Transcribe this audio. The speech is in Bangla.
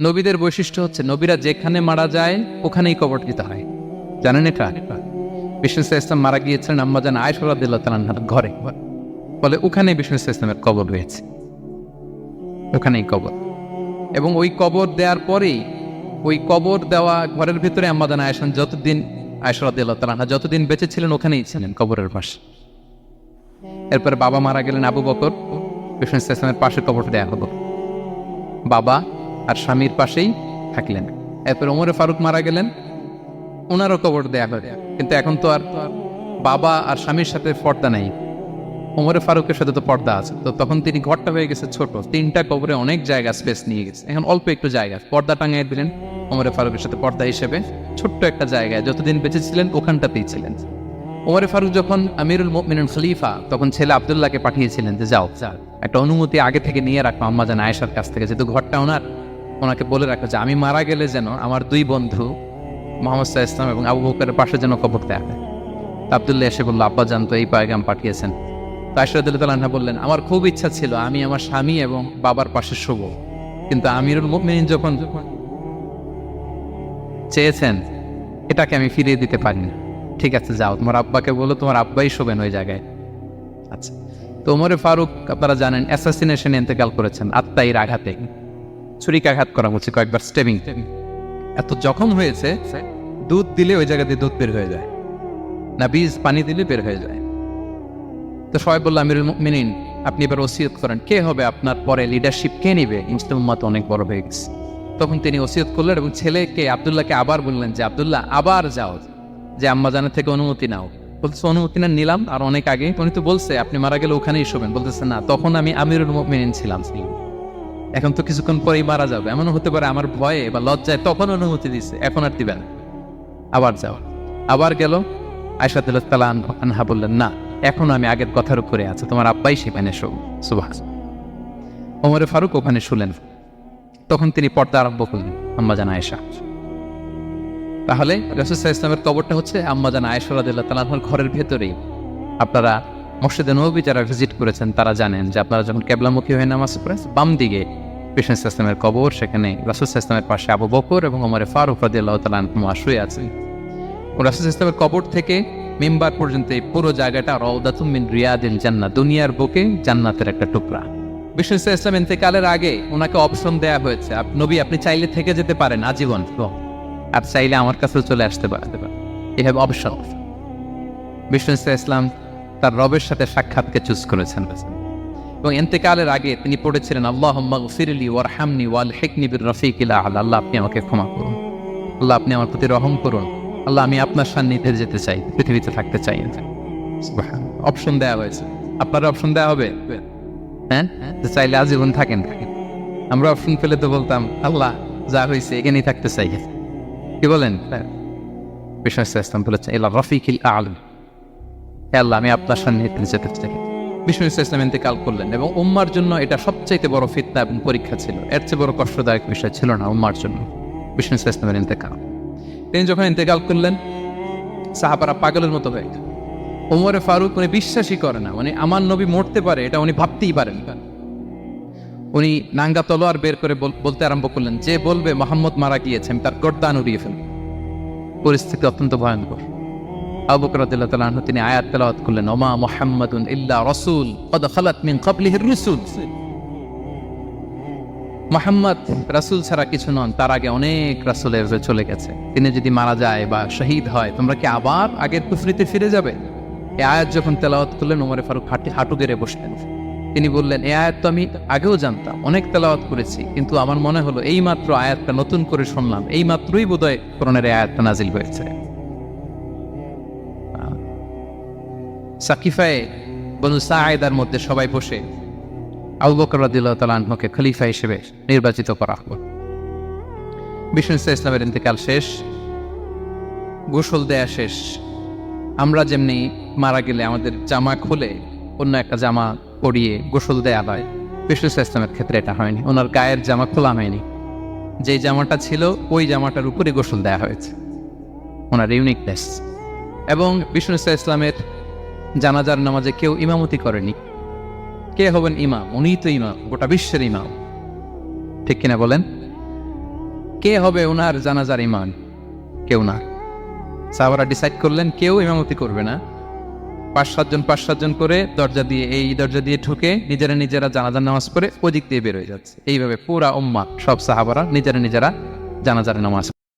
নবীদের বৈশিষ্ট্য হচ্ছে নবীরা যেখানে মারা যায় ওখানেই কবর দিতে হয়। জানেন এটা? বিষ্ণু ইসলাম মারা গিয়েছিলেন আম্মাজান আয়েশা রাদিয়াল্লাহু তাআলা আনহার ঘরে, বলে ওখানে বিষ্ণু ইসলামের কবর রয়েছে, ওখানেই কবর। এবং ওই কবর দেওয়ার পরেই ওই কবর দেওয়া ঘরের ভিতরে আম্মাজান আয়েশা যতদিন আয়েশা রাদিয়াল্লাহু তাআলা আনহা যতদিন বেঁচে ছিলেন ওখানেই ছিলেন কবরের পাশে। এরপরে বাবা মারা গেলেন আবু বকর, বিষ্ণু ইসলামের পাশে কবর দেয়া হলো, বাবা আর স্বামীর পাশেই থাকলেন। এরপর ওমরে ফারুক মারা গেলেন, ওনারও কবর দেয়া হয়। কিন্তু এখন তো আর বাবা আর স্বামীর সাথে পর্দা নাই, ওমরে ফারুকের সাথে তো পর্দা আছে। তো তখন তিনি ঘরটা হয়ে গেছে ছোট, 3টা কবরে অনেক জায়গা স্পেস নিয়ে গেছে, এখন অল্প একটু জায়গা পর্দা টাঙিয়ে দিলেন ওমরে ফারুকের সাথে পর্দা হিসেবে ছোট্ট একটা জায়গায়, যতদিন বেঁচে ছিলেন ওখানটাতেই ছিলেন। ওমরে ফারুক যখন আমিরুল মুমিনিন খলিফা, তখন ছেলে আব্দুল্লাহকে পাঠিয়েছিলেন যে যাও একটা অনুমতি আগে থেকে নিয়ে রাখো আম্মাজান আয়েশার কাছ থেকে, যেহেতু ঘরটা ওনাকে বলে রাখো যে আমি মারা গেলে যেন আমার 2 বন্ধু মুহাম্মদ সাল্লাল্লাহু আলাইহি ওয়াসাল্লাম এবং আবু বকরের পাশে যেন কবর দেয়া হয়। আব্দুল্লাহ এসে বলল, আব্বা জান তো এই পয়গাম পাঠিয়েছেন। তো আয়েশা রাদিয়াল্লাহু তাআলা আনহা বললেন, আমার খুব ইচ্ছা ছিল আমি আমার স্বামী এবং বাবার পাশে শুব, কিন্তু আমিরুল মুমিনিন যখন চেয়েছেন এটাকে আমি ফিরিয়ে দিতে পারি না। ঠিক আছে যাও, তোমার আব্বাকে বলো তোমার আব্বাই শোবেন ওই জায়গায়। আচ্ছা, তো ওমরে ফারুক আপনারা জানেন অ্যাসাসিনেশনে ইন্তেকাল করেছেন আত্মাইর আঘাতে, ছুরিকাঘাত করা হচ্ছে কয়েকবার, স্টেবিং। এত জখম হয়েছে দুধ দিলে ওই জায়গা দিয়ে দুধ বের হয়ে যায় না, বীজ পানি দিলে বের হয়ে যায়। তো সবাই বলল আমিরুল মুমিনিন আপনি এবার ওসিয়ত করেন, কে হবে আপনার পরে লিডারশিপ, কে নিবে? মুসলিম উম্মাত অনেক বড় হয়ে গেছে। তখন তিনি ওসিয়ত করলেন এবং ছেলেকে আব্দুল্লাহকে আবার বললেন যে আব্দুল্লাহ আবার যাও, যে আম্মাজানের থেকে অনুমতি নাও। বলতেছে অনুমতি না নিলাম আর অনেক আগে, উনি তো বলছে আপনি মারা গেলে ওখানেই শোবেন। বলতেছে না, তখন আমি আমিরুল মুমিনিন ছিলাম, এখন তো কিছুক্ষণ পরেই মারা যাবে, এমনও হতে পারে আমার ভয়ে বা লজ্জায় তখন অনুমতি দিচ্ছে, এখন আর দিবেন। আবার যাও, আবার গেল। আয়েশা রাদিয়াল্লাহু তাআলা আনহা বললেন, না এখন আমি আগের কথার উপরে আছে, তোমার আব্বাই সেখানে শো। সুবহানাল্লাহ। ওমরে ফারুক ওখানে শুলেন, তখন তিনি পর্দা আরম্ভ করলেন আম্মাজান আয়েশা। তাহলে রাসূল সাল্লাল্লাহু আলাইহি ওয়াসাল্লামের কবরটা হচ্ছে আম্মাজান আয়েশা রাদিয়াল্লাহু তাআলা আনহার ঘরের ভেতরেই। আপনারা মসজিদে নববী যারা ভিজিট করেছেন তারা জানেন যে আপনারা যখন কিবলামুখী হয়ে নামাজ পড়েন, বাম দিকে বিষ্ণু সাল্লাল্লাহু আলাইহি ওয়াসাল্লামের কবর, সেখানে রাসূল সাল্লাল্লাহু আলাইহি ওয়াসাল্লামের পাশে আবু বকর এবং ওমরে ফারুক রাদিয়াল্লাহু তাআলা আনহুমা শুয়ে আছেন। রাসূল সাল্লাল্লাহু আলাইহি ওয়াসাল্লামের কবর থেকে মিম্বার পর্যন্ত এই পুরো জায়গাটা রাউদাতুম মিন রিয়াদিল জান্নাহ, দুনিয়ার বুকে জান্নাতের একটা টুকরা। বিষ্ণু সাল্লাল্লাহু আলাইহি ওয়াসাল্লাম ইন্তেকালের আগে ওনাকে অপশন দেয়া হয়েছে, নবী আপনি চাইলে থেকে যেতে পারেন আজীবন, আর চাইলে আমার কাছেও চলে আসতে পারেন, এভাবে অপশন। বিষ্ণু সাল্লাল্লাহু আলাইহি ওয়াসাল্লাম তার রবের সাথে সাক্ষাৎকে চুজ করেছেন এবং ইন্তেকালের আগে তিনি পড়েছিলেন আল্লাহুম্মা গফিরলি ওয়ারহামনি ওয়ালহিকনি বির রফিকিল আ'লা, আল্লাহ আপনি আমাকে ক্ষমা করুন, আল্লাহ আপনি আমার প্রতি রহম করুন, আল্লাহ আমি আপনার সান্নিধ্যে যেতে চাই, পৃথিবীতে থাকতে চাই। অপশন দেওয়া হয়েছে, আপনার অপশন দেওয়া হবে, হ্যাঁ চাইলে আজীবন থাকেন। আমরা অপশন পেলে তো বলতাম আল্লাহ যা হয়েছে এখানেই থাকতে চাই, কি বলেন? বিষ্ণু সাল্লাল্লাহু আলাইহি ওয়াসাল্লাম বলেছেন ইলা রফিকিল আ'লা, আল্লাহ আমি আপনার সান্নিধ্যে যেতে চাই। বিষ্ণু সাল্লাল্লাহু আলাইহি ওয়াসাল্লাম ইন্তেকাল করলেন এবং উম্মার জন্য এটা সবচাইতে বড় ফিতনা এবং পরীক্ষা ছিল, এর চেয়ে বড় কষ্টদায়ক বিষয় ছিল না উম্মার জন্য বিষ্ণু সাল্লাল্লাহু আলাইহি ওয়াসাল্লামের ইন্তেকাল। তিনি যখন ইন্তেকাল করলেন সাহাবারা পাগলের মতো হয়ে গেল। ওমরে ফারুক উনি বিশ্বাসই করে না, মানে আমার নবী মরতে পারে এটা উনি ভাবতেই পারেন। উনি নাঙ্গা তলোয়ার বের করে বলতে আরম্ভ করলেন, যে বলবে মুহাম্মদ মারা গিয়েছে আমি তার গর্দান উড়িয়ে ফেলব। পরিস্থিতি অত্যন্ত ভয়ঙ্কর। আবু বকর রাদিয়াল্লাহু তাআলা আনহু তিনি আয়াত তেলাওয়াত করলেন, ওমা মুহাম্মাদুন ইল্লা রাসূল ক্বাদ খালাত মিন ক্বাবলিহির রুসুল, মুহাম্মদ রাসূল ছাড়া কিছু নন, তার আগে অনেক রাসূল চলে গেছে, তিনি যদি মারা যায় বা শহীদ হয় তোমরা কি আবার আগের কুফরিতে ফিরে যাবে? এই আয়াত যখন তেলাওয়াত করলেন ওমরে ফারুক হাঁটু গেড়ে বসলেন। তিনি বললেন, এই আয়াত তো আমি আগেও জানতাম, অনেক তেলাওয়াত করেছি, কিন্তু আমার মনে হলো এই মাত্র আয়াতটা নতুন করে শুনলাম, এই মাত্রই বোধহয় কোরআনের এই আয়াতটা নাজিল হয়েছে। সাকিফায়ে বনু সাঈদার মধ্যে সবাই বসে আবু বকর রাদিয়াল্লাহু তাআলা আনহুকে খলিফা হিসেবে নির্বাচিত করা হলো। বিষ্ণু সাল্লাল্লাহু আলাইহি ওয়াসাল্লামের ইন্তেকাল শেষ, গোসল দেয়া শেষ। আমরা যেমনি মারা গেলে আমাদের জামা খুলে অন্য একটা জামা পরিয়ে গোসল দেয়া হয়, বিষ্ণু সাল্লাল্লাহু আলাইহি ওয়াসাল্লামের ক্ষেত্রে এটা হয়নি, ওনার গায়ের জামা খোলা হয়নি, যেই জামাটা ছিল ওই জামাটার উপরে গোসল দেয়া হয়েছে, ওনার ইউনিকনেস। এবং বিষ্ণু সাল্লাল্লাহু আলাইহি ওয়াসাল্লামের জানাজার নামাজে কেউ ইমামতি করেনি। কে হবেন ইমাম? উনিই তো ইমাম, গোটা বিশ্বের ইমাম, ঠিক কিনা বলেন? কে হবে ওনার জানাজার ইমাম? কেউ না। সাহাবারা ডিসাইড করলেন কেউ ইমামতি করবে না। 5-7 জন করে দরজা দিয়ে, এই দরজা দিয়ে ঢুকে নিজেরা জানাজার নামাজ পড়ে ওদিক দিয়ে বের হয়ে যাচ্ছে। এইভাবে পুরা উম্মাহ সব সাহাবারা নিজেরা জানাজার নামাজ